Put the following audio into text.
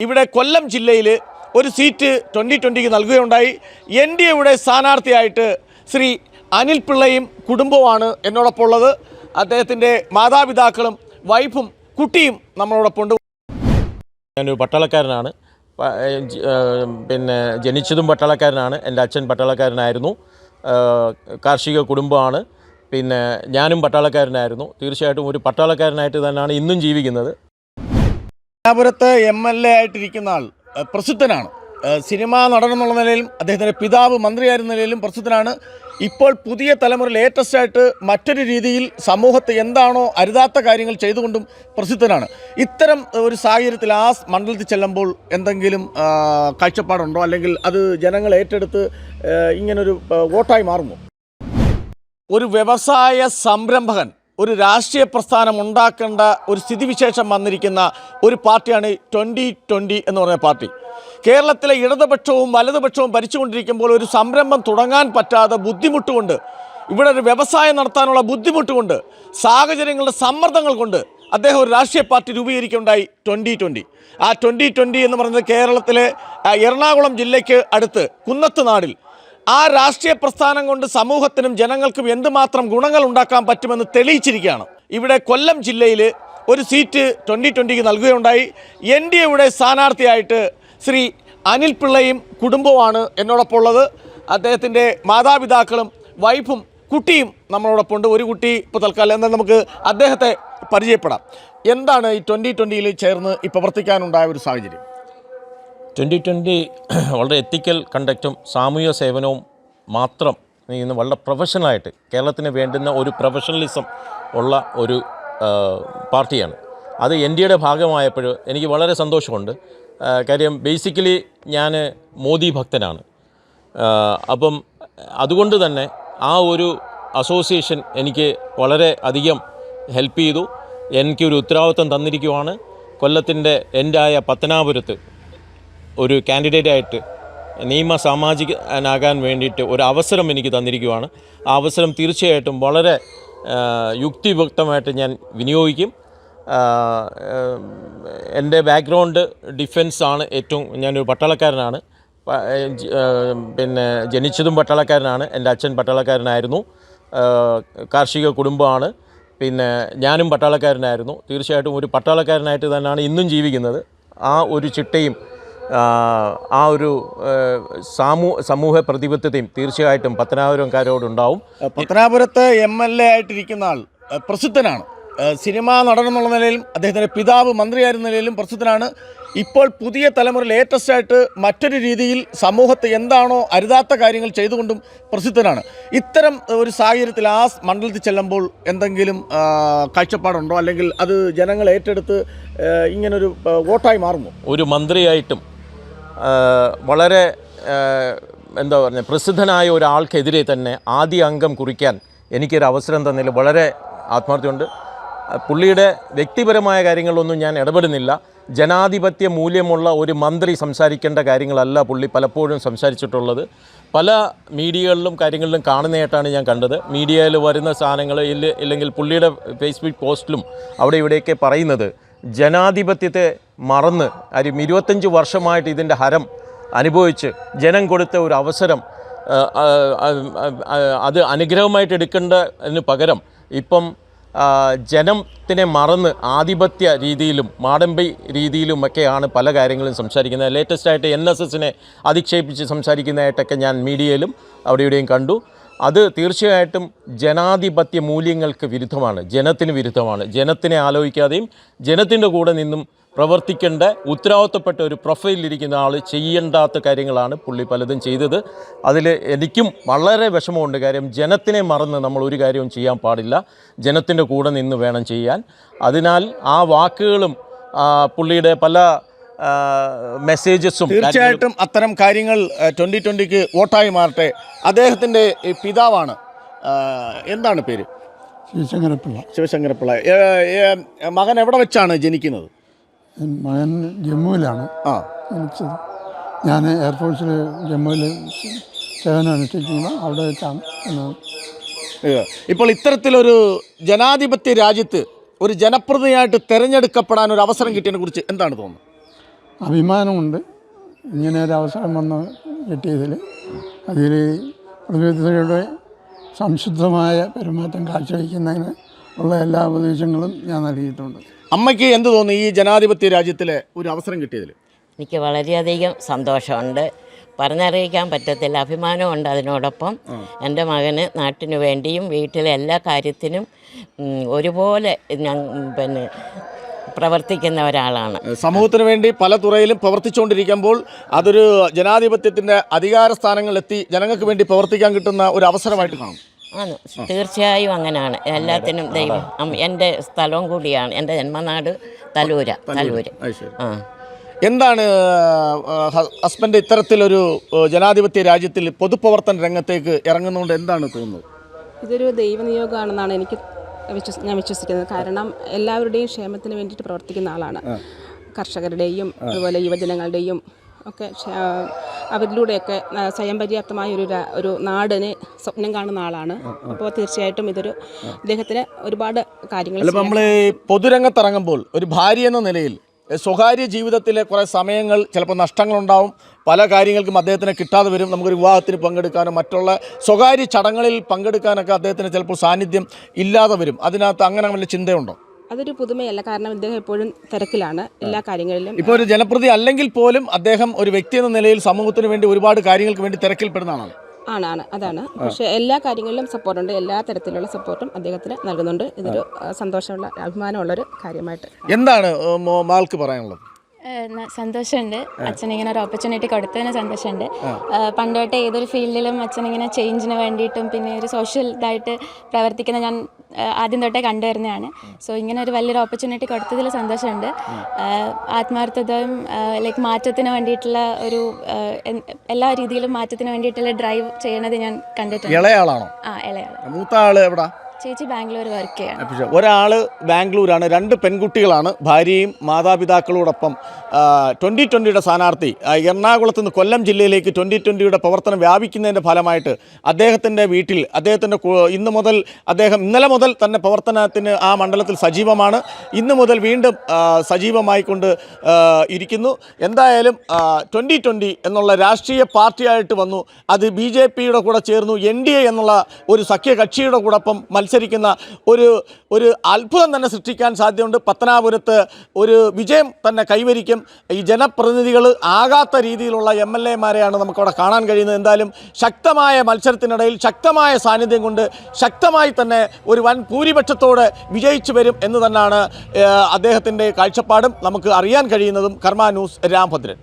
ഇവിടെ കൊല്ലം ജില്ലയിൽ ഒരു സീറ്റ് 2020 നൽകുകയുണ്ടായി. NDAയുടെ സ്ഥാനാർത്ഥിയായിട്ട് ശ്രീ അനിൽ പിള്ളയും കുടുംബവുമാണ് എന്നോടൊപ്പം ഉള്ളത്. അദ്ദേഹത്തിൻ്റെ മാതാപിതാക്കളും വൈഫും കുട്ടിയും നമ്മളോടൊപ്പം ഉണ്ട്. ഞാനൊരു പട്ടാളക്കാരനാണ്. പിന്നെ ജനിച്ചതും പട്ടാളക്കാരനാണ്. എൻ്റെ അച്ഛൻ പട്ടാളക്കാരനായിരുന്നു. കാർഷിക കുടുംബമാണ്. പിന്നെ ഞാനും പട്ടാളക്കാരനായിരുന്നു. തീർച്ചയായിട്ടും ഒരു പട്ടാളക്കാരനായിട്ട് തന്നെയാണ് ഇന്നും ജീവിക്കുന്നത്. പത്തനാപുരത്ത് MLA ആയിട്ടിരിക്കുന്ന ആൾ പ്രസിദ്ധനാണ്. സിനിമാ നടനെന്നുള്ള നിലയിലും അദ്ദേഹത്തിൻ്റെ പിതാവ് മന്ത്രിയായിരുന്ന നിലയിലും പ്രസിദ്ധനാണ്. ഇപ്പോൾ പുതിയ തലമുറ ലേറ്റസ്റ്റായിട്ട് മറ്റൊരു രീതിയിൽ സമൂഹത്തെ എന്താണോ അരുതാത്ത കാര്യങ്ങൾ ചെയ്തുകൊണ്ടും പ്രസിദ്ധനാണ്. ഇത്തരം ഒരു സാഹചര്യത്തിൽ ആ മണ്ഡലത്തിൽ ചെല്ലുമ്പോൾ എന്തെങ്കിലും കാഴ്ചപ്പാടുണ്ടോ, അല്ലെങ്കിൽ അത് ജനങ്ങൾ ഏറ്റെടുത്ത് ഇങ്ങനൊരു വോട്ടായി മാറുമോ? ഒരു വ്യവസായ സംരംഭകൻ ഒരു രാഷ്ട്രീയ പ്രസ്ഥാനം ഉണ്ടാക്കേണ്ട ഒരു സ്ഥിതിവിശേഷം വന്നിരിക്കുന്ന ഒരു പാർട്ടിയാണ് 2020 എന്ന് പറഞ്ഞ പാർട്ടി. കേരളത്തിലെ ഇടതുപക്ഷവും വലതുപക്ഷവും ഭരിച്ചുകൊണ്ടിരിക്കുമ്പോൾ ഒരു സംരംഭം തുടങ്ങാൻ പറ്റാതെ ബുദ്ധിമുട്ടുകൊണ്ട്, ഇവിടെ ഒരു വ്യവസായം നടത്താനുള്ള ബുദ്ധിമുട്ടുകൊണ്ട്, സാഹചര്യങ്ങളുടെ സമ്മർദ്ദങ്ങൾ കൊണ്ട് അദ്ദേഹം ഒരു രാഷ്ട്രീയ പാർട്ടി രൂപീകരിക്കുകയുണ്ടായി 2020. ആ 2020 എന്ന് പറയുന്നത് കേരളത്തിലെ എറണാകുളം ജില്ലയ്ക്ക് അടുത്ത് കുന്നത്ത് നാടിൽ ആ രാഷ്ട്രീയ പ്രസ്ഥാനം കൊണ്ട് സമൂഹത്തിനും ജനങ്ങൾക്കും എന്തുമാത്രം ഗുണങ്ങൾ ഉണ്ടാക്കാൻ പറ്റുമെന്ന് തെളിയിച്ചിരിക്കുകയാണ്. ഇവിടെ കൊല്ലം ജില്ലയിൽ ഒരു സീറ്റ് 2020 നൽകുകയുണ്ടായി. NDAയുടെ സ്ഥാനാർത്ഥിയായിട്ട് ശ്രീ അനിൽ പിള്ളയും കുടുംബവുമാണ് എന്നോടൊപ്പം ഉള്ളത്. അദ്ദേഹത്തിൻ്റെ മാതാപിതാക്കളും വൈഫും കുട്ടിയും നമ്മളോടൊപ്പം ഉണ്ട്. ഒരു കുട്ടി ഇപ്പോൾ തൽക്കാലം. എന്നാൽ നമുക്ക് അദ്ദേഹത്തെ പരിചയപ്പെടാം. എന്താണ് ഈ 2020 ചേർന്ന് ഈ പ്രവർത്തിക്കാനുണ്ടായ ഒരു സാഹചര്യം? 2020 വളരെ എത്തിക്കൽ കണ്ടക്റ്റും സാമൂഹ്യ സേവനവും മാത്രം ഇന്ന് വളരെ പ്രൊഫഷണലായിട്ട് കേരളത്തിന് വേണ്ടുന്ന ഒരു പ്രൊഫഷണലിസം ഉള്ള ഒരു പാർട്ടിയാണ്. അത് NDAയുടെ ഭാഗമായപ്പോൾ എനിക്ക് വളരെ സന്തോഷമുണ്ട്. കാര്യം ബേസിക്കലി ഞാൻ മോദി ഭക്തനാണ്. അപ്പം അതുകൊണ്ട് തന്നെ ആ ഒരു അസോസിയേഷൻ എനിക്ക് വളരെ അധികം ഹെൽപ്പ് ചെയ്തു. എനിക്കൊരു ഉത്തരവാദിത്വം തന്നിരിക്കുവാണ്. കൊല്ലത്തിൻ്റെ എൻ്റായ പത്തനാപുരത്ത് ഒരു കാൻഡിഡേറ്റായിട്ട് നിയമ സാമാജികനാകാൻ വേണ്ടിയിട്ട് ഒരു അവസരം എനിക്ക് തന്നിരിക്കുവാണ്. ആ അവസരം തീർച്ചയായിട്ടും വളരെ യുക്തിയുക്തമായിട്ട് ഞാൻ വിനിയോഗിക്കും. എൻ്റെ ബാക്ക്ഗ്രൗണ്ട് ഡിഫൻസാണ്. ഞാനൊരു പട്ടാളക്കാരനാണ്. പിന്നെ ജനിച്ചതും പട്ടാളക്കാരനാണ്. എൻ്റെ അച്ഛൻ പട്ടാളക്കാരനായിരുന്നു. കാർഷിക കുടുംബമാണ്. പിന്നെ ഞാനും പട്ടാളക്കാരനായിരുന്നു. തീർച്ചയായിട്ടും ഒരു പട്ടാളക്കാരനായിട്ട് തന്നെയാണ് ഇന്നും ജീവിക്കുന്നത്. ആ ഒരു ചിട്ടയും ആ ഒരു സമൂഹ പ്രതിബദ്ധതയും തീർച്ചയായിട്ടും പത്തനാപുരംകാരോടുണ്ടാവും. പത്തനാപുരത്ത് MLA ആയിട്ടിരിക്കുന്ന ആൾ പ്രസിദ്ധനാണ്. സിനിമാ നടനെന്നുള്ള നിലയിലും അദ്ദേഹത്തിൻ്റെ പിതാവ് മന്ത്രിയായിരുന്ന നിലയിലും പ്രസിദ്ധനാണ്. ഇപ്പോൾ പുതിയ തലമുറ ലേറ്റസ്റ്റായിട്ട് മറ്റൊരു രീതിയിൽ സമൂഹത്തെ എന്താണോ അരുതാത്ത കാര്യങ്ങൾ ചെയ്തുകൊണ്ടും പ്രസിദ്ധനാണ്. ഇത്തരം ഒരു സാഹചര്യത്തിൽ ആ മണ്ഡലത്തിൽ ചെല്ലുമ്പോൾ എന്തെങ്കിലും കാഴ്ചപ്പാടുണ്ടോ, അല്ലെങ്കിൽ അത് ജനങ്ങൾ ഏറ്റെടുത്ത് ഇങ്ങനൊരു വോട്ടായി മാറുമോ? ഒരു മന്ത്രിയായിട്ടും വളരെ എന്താ പറയുക, പ്രസിദ്ധനായ ഒരാൾക്കെതിരെ തന്നെ ആദ്യ അംഗം കുറിക്കാൻ എനിക്കൊരു അവസരം തന്നതിൽ വളരെ ആത്മാർത്ഥതയുണ്ട്. പുള്ളിയുടെ വ്യക്തിപരമായ കാര്യങ്ങളൊന്നും ഞാൻ ഇടപെടുന്നില്ല. ജനാധിപത്യ മൂല്യമുള്ള ഒരു മന്ത്രി സംസാരിക്കേണ്ട കാര്യങ്ങളല്ല പുള്ളി പലപ്പോഴും സംസാരിച്ചിട്ടുള്ളത്. പല മീഡിയകളിലും കാര്യങ്ങളിലും കാണുന്നതായിട്ടാണ് ഞാൻ കണ്ടത്. മീഡിയയിൽ വരുന്ന സാധനങ്ങൾ ഇല്ലെങ്കിൽ പുള്ളിയുടെ ഫേസ്ബുക്ക് പോസ്റ്റിലും അവിടെ ഇവിടെയൊക്കെ പറയുന്നത് ജനാധിപത്യത്തെ മറന്ന് 25 വർഷമായിട്ട് ഇതിൻ്റെ ഹരം അനുഭവിച്ച് ജനം കൊടുത്ത ഒരു അവസരം അത് അനുഗ്രഹമായിട്ട് എടുക്കേണ്ടതിന് പകരം ഇപ്പം ജനത്തിനെ മറന്ന് ആധിപത്യ രീതിയിലും മാടമ്പി രീതിയിലുമൊക്കെയാണ് പല കാര്യങ്ങളും സംസാരിക്കുന്നത്. ലേറ്റസ്റ്റായിട്ട് NSSനെ അധിക്ഷേപിച്ച് സംസാരിക്കുന്നതായിട്ടൊക്കെ ഞാൻ മീഡിയയിലും അവിടെ ഇവിടെയും കണ്ടു. അത് തീർച്ചയായിട്ടും ജനാധിപത്യ മൂല്യങ്ങൾക്ക് വിരുദ്ധമാണ്, ജനത്തിന് വിരുദ്ധമാണ്. ജനത്തിനെ ആലോചിക്കാതെയും ജനത്തിൻ്റെ കൂടെ നിന്നും പ്രവർത്തിക്കേണ്ട ഉത്തരവാദിത്തപ്പെട്ട ഒരു പ്രൊഫൈലിരിക്കുന്ന ആൾ ചെയ്യേണ്ടാത്ത കാര്യങ്ങളാണ് പുള്ളി പലതും ചെയ്തത്. അതിൽ എനിക്കും വളരെ വിഷമമുണ്ട്. കാര്യം ജനത്തിനെ മറന്ന് നമ്മൾ ഒരു കാര്യവും ചെയ്യാൻ പാടില്ല. ജനത്തിൻ്റെ കൂടെ നിന്ന് വേണം ചെയ്യാൻ. അതിനാൽ ആ വാക്കുകളും പുള്ളിയുടെ പല മെസ്സേജസും തീർച്ചയായിട്ടും അത്തരം കാര്യങ്ങൾ 2020 വോട്ടായി മാറട്ടെ. അദ്ദേഹത്തിൻ്റെ പിതാവാണ്, എന്താണ് പേര്? ശിവശങ്കരപ്പിള്ള. മകൻ എവിടെ വെച്ചാണ് ജനിക്കുന്നത്? മകൻ ജമ്മുവിലാണ് ജനിച്ചത്. ഞാൻ എയർഫോഴ്സിൽ ജമ്മുവിൽ സേവനം അനുഷ്ഠിക്കുന്നു. അവിടെ വെച്ചാണ്. ഇപ്പോൾ ഇത്തരത്തിലൊരു ജനാധിപത്യ രാജ്യത്ത് ഒരു ജനപ്രതിനിധിയായിട്ട് തിരഞ്ഞെടുക്കപ്പെടാൻ ഒരു അവസരം കിട്ടിയതിനെ കുറിച്ച് എന്താണ് തോന്നുന്നത്? അഭിമാനമുണ്ട് ഇങ്ങനെ ഒരു അവസരം വന്ന് കിട്ടിയതിൽ. അതിൽ പ്രതിനിധികളുടെ സംശുദ്ധമായ പെരുമാറ്റം കാഴ്ചവെക്കുന്നതിന് ഉള്ള എല്ലാ ഉപദേശങ്ങളും ഞാൻ നൽകിയിട്ടുണ്ട്. അമ്മയ്ക്ക് എന്ത് തോന്നുന്നു ഈ ജനാധിപത്യ രാജ്യത്തിലെ ഒരു അവസരം കിട്ടിയതിൽ? എനിക്ക് വളരെയധികം സന്തോഷമുണ്ട്, പറഞ്ഞറിയിക്കാൻ പറ്റത്തില്ല. അഭിമാനമുണ്ട്. അതിനോടൊപ്പം എൻ്റെ മകന് നാട്ടിനു വേണ്ടിയും വീട്ടിലെ എല്ലാ കാര്യത്തിനും ഒരുപോലെ പിന്നെ പ്രവർത്തിക്കുന്ന ഒരാളാണ്. സമൂഹത്തിന് വേണ്ടി പല തുറയിലും പ്രവർത്തിച്ചുകൊണ്ടിരിക്കുമ്പോൾ അതൊരു ജനാധിപത്യത്തിൻ്റെ അധികാര സ്ഥാനങ്ങളിലെത്തി ജനങ്ങൾക്ക് വേണ്ടി പ്രവർത്തിക്കാൻ കിട്ടുന്ന ഒരു അവസരമായിട്ട് കാണും. ആണ്, തീർച്ചയായും അങ്ങനെയാണ്. എല്ലാത്തിനും ദൈവം എൻ്റെ സ്ഥലവും കൂടിയാണ്. എൻ്റെ ജന്മനാട് തലൂര്. ആ, എന്താണ് ഹസ്ബൻഡ് ഇത്തരത്തിലൊരു ജനാധിപത്യ രാജ്യത്തിൽ പൊതുപ്രവർത്തന രംഗത്തേക്ക് ഇറങ്ങുന്നതുകൊണ്ട് എന്താണ് തോന്നുന്നത്? ഇതൊരു ദൈവനിയോഗമാണെന്നാണ് ഞാൻ വിശ്വസിക്കുന്നത്. കാരണം എല്ലാവരുടെയും ക്ഷേമത്തിന് വേണ്ടിയിട്ട് പ്രവർത്തിക്കുന്ന ആളാണ്. കർഷകരുടെയും അതുപോലെ യുവജനങ്ങളുടെയും ഒക്കെ അവരിലൂടെയൊക്കെ സ്വയം പര്യാപ്തമായ ഒരു നാടിനെ സ്വപ്നം കാണുന്ന ആളാണ്. അപ്പോൾ തീർച്ചയായിട്ടും ഇദ്ദേഹത്തിന് ഒരുപാട് കാര്യങ്ങൾ. നമ്മൾ പൊതുരംഗത്തിറങ്ങുമ്പോൾ ഒരു ഭാര്യ എന്ന നിലയിൽ സ്വകാര്യ ജീവിതത്തിലെ കുറേ സമയങ്ങൾ ചിലപ്പോൾ നഷ്ടങ്ങളുണ്ടാവും. പല കാര്യങ്ങൾക്കും അദ്ദേഹത്തിന് കിട്ടാതെ വരും. നമുക്കൊരു വിവാഹത്തിന് പങ്കെടുക്കാനോ മറ്റുള്ള സ്വകാര്യ ചടങ്ങുകളിൽ പങ്കെടുക്കാനൊക്കെ അദ്ദേഹത്തിന് ചിലപ്പോൾ സാന്നിധ്യം ഇല്ലാതെ വരും. അതിനകത്ത് അങ്ങനെ വല്ല ചിന്തയുണ്ടോ? അതൊരു പുതുമയല്ല. കാരണം ഇദ്ദേഹം എപ്പോഴും തിരക്കിലാണ് എല്ലാ കാര്യങ്ങളിലും. ഇപ്പോൾ ഒരു ജനപ്രതി അല്ലെങ്കിൽ പോലും അദ്ദേഹം ഒരു വ്യക്തി എന്ന നിലയിൽ സമൂഹത്തിന് വേണ്ടി ഒരുപാട് കാര്യങ്ങൾക്ക് വേണ്ടി തിരക്കിൽപ്പെടുന്ന ആളാണ്. അതാണ്. പക്ഷേ എല്ലാ കാര്യങ്ങളിലും സപ്പോർട്ടുണ്ട്. എല്ലാ തരത്തിലുള്ള സപ്പോർട്ടും അദ്ദേഹത്തിന് നൽകുന്നുണ്ട്. ഇതൊരു സന്തോഷമുള്ള അഭിമാനമുള്ളൊരു കാര്യമായിട്ട്. എന്താണ് മാൾക്ക് പറയാനുള്ളത്? സന്തോഷമുണ്ട്. അച്ഛനിങ്ങനെ ഒരു ഓപ്പർച്യൂണിറ്റി കൊടുത്തതിന് സന്തോഷമുണ്ട്. പണ്ട് തൊട്ടേ ഏതൊരു ഫീൽഡിലും അച്ഛനിങ്ങനെ ചേഞ്ചിന് വേണ്ടിയിട്ടും പിന്നെ ഒരു സോഷ്യൽ ഇതായിട്ട് പ്രവർത്തിക്കുന്ന ഞാൻ ആദ്യം തൊട്ടേ കണ്ടുവരുന്നതാണ്. സോ ഇങ്ങനെ ഒരു വലിയൊരു ഓപ്പർച്യൂണിറ്റി കൊടുത്തതിൽ സന്തോഷമുണ്ട്. ആത്മാർത്ഥതയും ലൈക്ക് മാറ്റത്തിന് വേണ്ടിയിട്ടുള്ള ഒരു എല്ലാ രീതിയിലും മാറ്റത്തിന് വേണ്ടിയിട്ടുള്ള ഡ്രൈവ് ചെയ്യണത് ഞാൻ കണ്ടിട്ടുണ്ട്. ഇളയാളാണോ? ഇളയാൾ. മൂത്ത ആള് എവിടാ? ചേച്ചി ബാംഗ്ലൂർ വർക്ക് ചെയ്യാണ്. ഒരാൾ ബാംഗ്ലൂരാണ്. 2 പെൺകുട്ടികളാണ്. ഭാര്യയും മാതാപിതാക്കളോടൊപ്പം 2020 സ്ഥാനാർത്ഥി എറണാകുളത്ത് നിന്ന് കൊല്ലം ജില്ലയിലേക്ക് 2020 പ്രവർത്തനം വ്യാപിക്കുന്നതിൻ്റെ ഫലമായിട്ട് അദ്ദേഹത്തിൻ്റെ വീട്ടിൽ ഇന്നലെ മുതൽ തന്നെ പ്രവർത്തനത്തിന് ആ മണ്ഡലത്തിൽ സജീവമാണ്. ഇന്ന് മുതൽ വീണ്ടും സജീവമായിക്കൊണ്ട് ഇരിക്കുന്നു. എന്തായാലും 2020 എന്നുള്ള രാഷ്ട്രീയ പാർട്ടിയായിട്ട് വന്നു. അത് BJPയുടെ കൂടെ ചേർന്നു. NDA എന്നുള്ള ഒരു സഖ്യകക്ഷിയുടെ കൂടൊപ്പം മത്സരിക്കുന്ന ഒരു അത്ഭുതം തന്നെ സൃഷ്ടിക്കാൻ സാധ്യതയുണ്ട്. പത്തനാപുരത്ത് ഒരു വിജയം തന്നെ കൈവരിക്കും. ഈ ജനപ്രതിനിധികൾ ആകാത്ത രീതിയിലുള്ള MLA-മാരെയാണ് നമുക്കവിടെ കാണാൻ കഴിയുന്നത്. എന്തായാലും ശക്തമായ മത്സരത്തിനിടയിൽ ശക്തമായ സാന്നിധ്യം കൊണ്ട് ശക്തമായി തന്നെ ഒരു വൻ ഭൂരിപക്ഷത്തോടെ വിജയിച്ചു വരും എന്ന് തന്നെയാണ് അദ്ദേഹത്തിൻ്റെ കാഴ്ചപ്പാടും നമുക്ക് അറിയാൻ കഴിയുന്നതും. കർമ്മ ന്യൂസ്, രാംഭദ്രൻ.